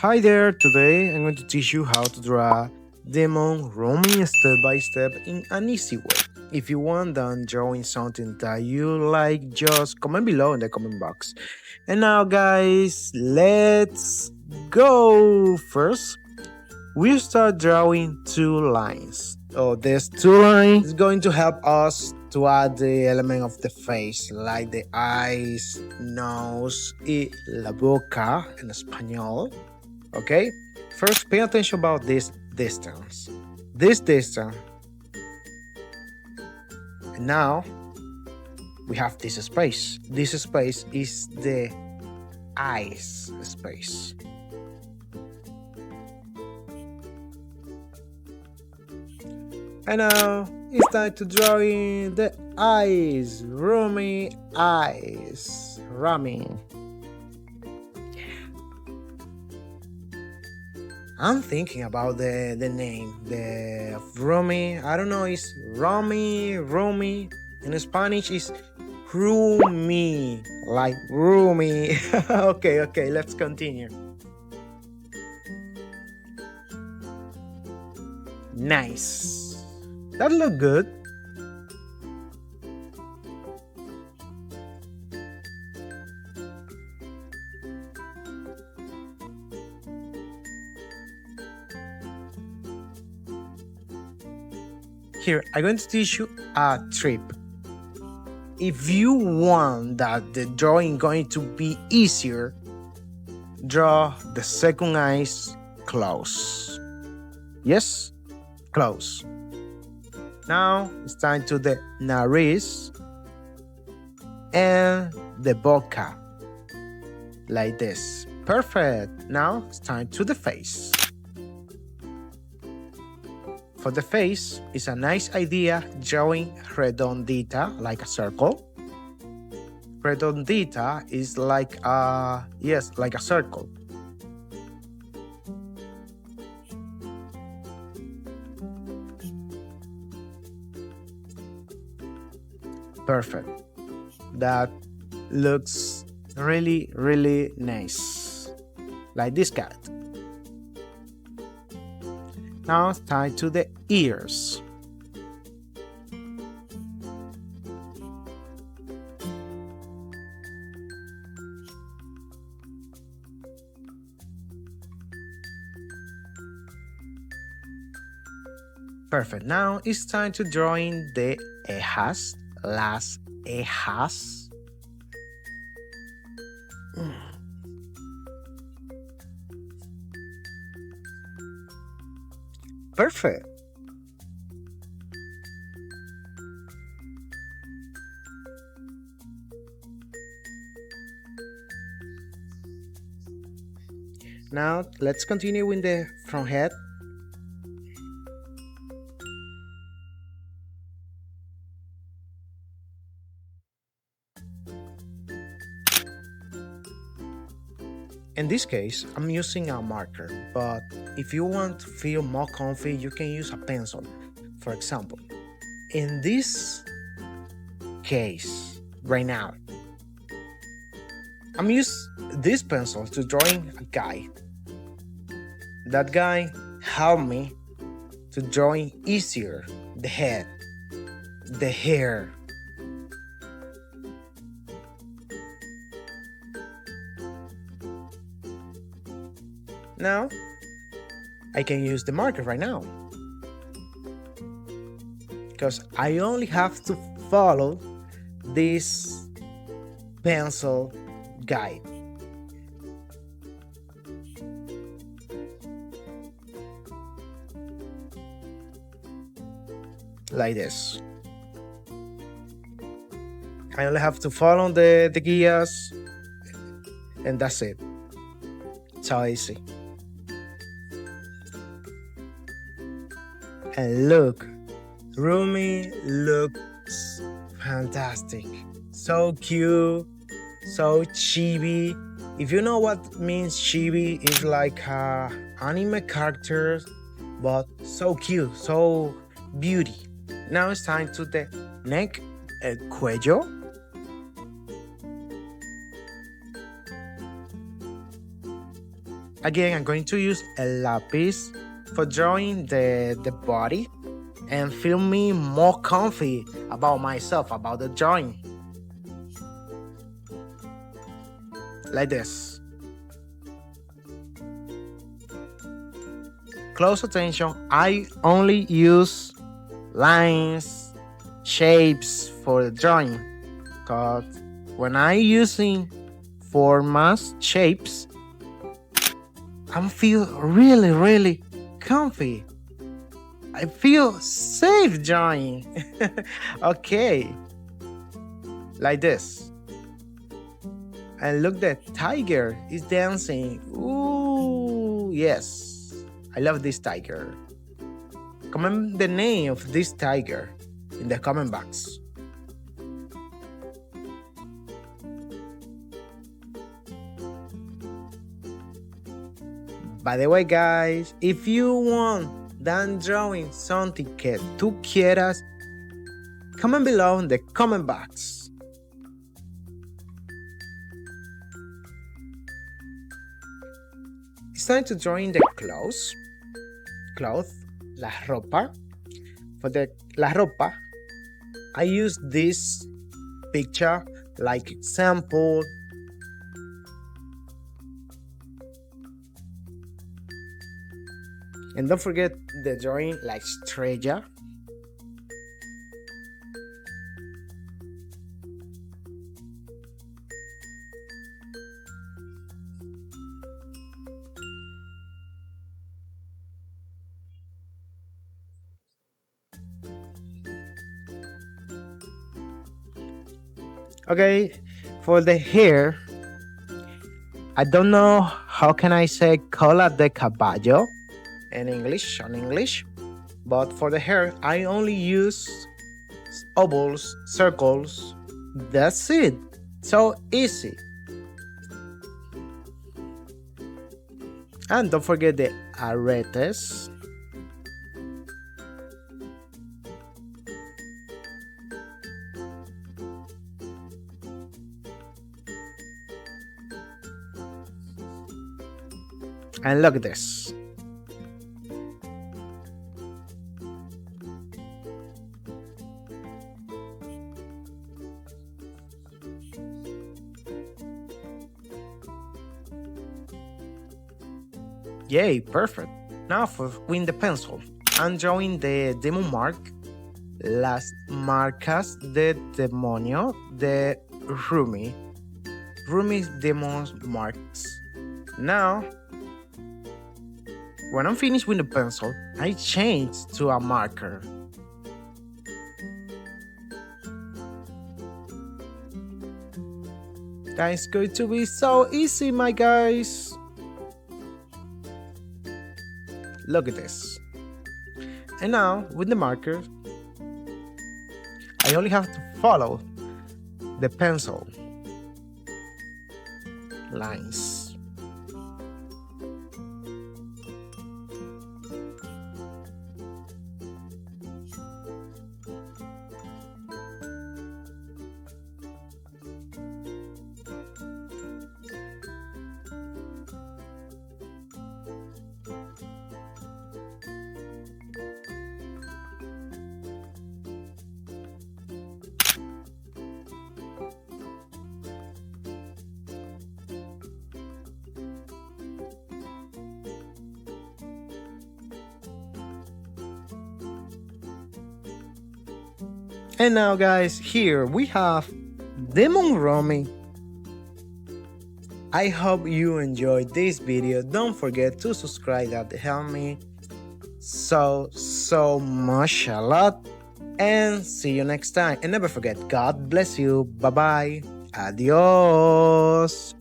Hi there, today I'm going to teach you how to draw Demon Roaming step by step in an easy way. If you want done drawing something that you like, just comment below in the comment box. And now guys, let's go! First, we start drawing two lines. Oh, this two lines is going to help us to add the element of the face, like the eyes, nose y la boca in español. Okay, first pay attention about this distance. This distance. And now we have this space. This space is the eyes space. And now it's time to draw in the eyes. Rumi eyes. Rumi. I'm thinking about the name, the Rumi. I don't know, it's Rumi. In Spanish, is Rumi, like Rumi. Okay, let's continue. Nice. That look good. Here, I'm going to teach you a trick. If you want that the drawing going to be easier, draw the second eyes close. Yes, close. Now it's time to the nariz and the boca, like this. Perfect. Now it's time to the face. For the face, it's a nice idea drawing redondita, like a circle. Redondita is like like a circle. Perfect. That looks really nice. Like this cat. Now it's time to the ears. Perfect. Now it's time to draw in the cejas, las cejas. Perfect. Now let's continue with the front head. In this case, I'm using a marker, but if you want to feel more comfy, you can use a pencil. For example, in this case, right now, I'm using this pencil to drawing a guy. That guy helped me to drawing easier the head, the hair. Now, I can use the marker right now, because I only have to follow this pencil guide. Like this. I only have to follow the guías, and that's it. It's so easy. And look, Rumi looks fantastic. So cute, so chibi. If you know what means chibi, it's like anime characters, but so cute, so beauty. Now it's time to the neck, el cuello. Again, I'm going to use a lapis for drawing the body and feel me more comfy about myself, about the drawing. Like this. Close attention, I only use lines, shapes for the drawing. Because when I using formas, shapes, I feel really comfy. I feel safe drawing. Okay. Like this. And look, the tiger is dancing. Ooh, yes. I love this tiger. Comment the name of this tiger in the comment box. By the way, guys, if you want that drawing something que tú quieras, comment below in the comment box. It's time to draw in the clothes, la ropa. For the la ropa, I use this picture like example. And don't forget the drawing like estrella. Okay, for the hair, I don't know how can I say cola de caballo in English, but for the hair, I only use ovals, circles. That's it. So easy. And don't forget the aretes. And look at this. Yay, perfect. Now with the pencil, I'm drawing the demon mark, las marcas de demonio de Rumi. Rumi's demon marks. Now, when I'm finished with the pencil, I change to a marker. That's going to be so easy, my guys. Look at this. And now, with the marker, I only have to follow the pencil lines. And now, guys, here we have Demon Rumi. I hope you enjoyed this video. Don't forget to subscribe, that helps me so much a lot. And see you next time. And never forget, God bless you. Bye bye. Adios.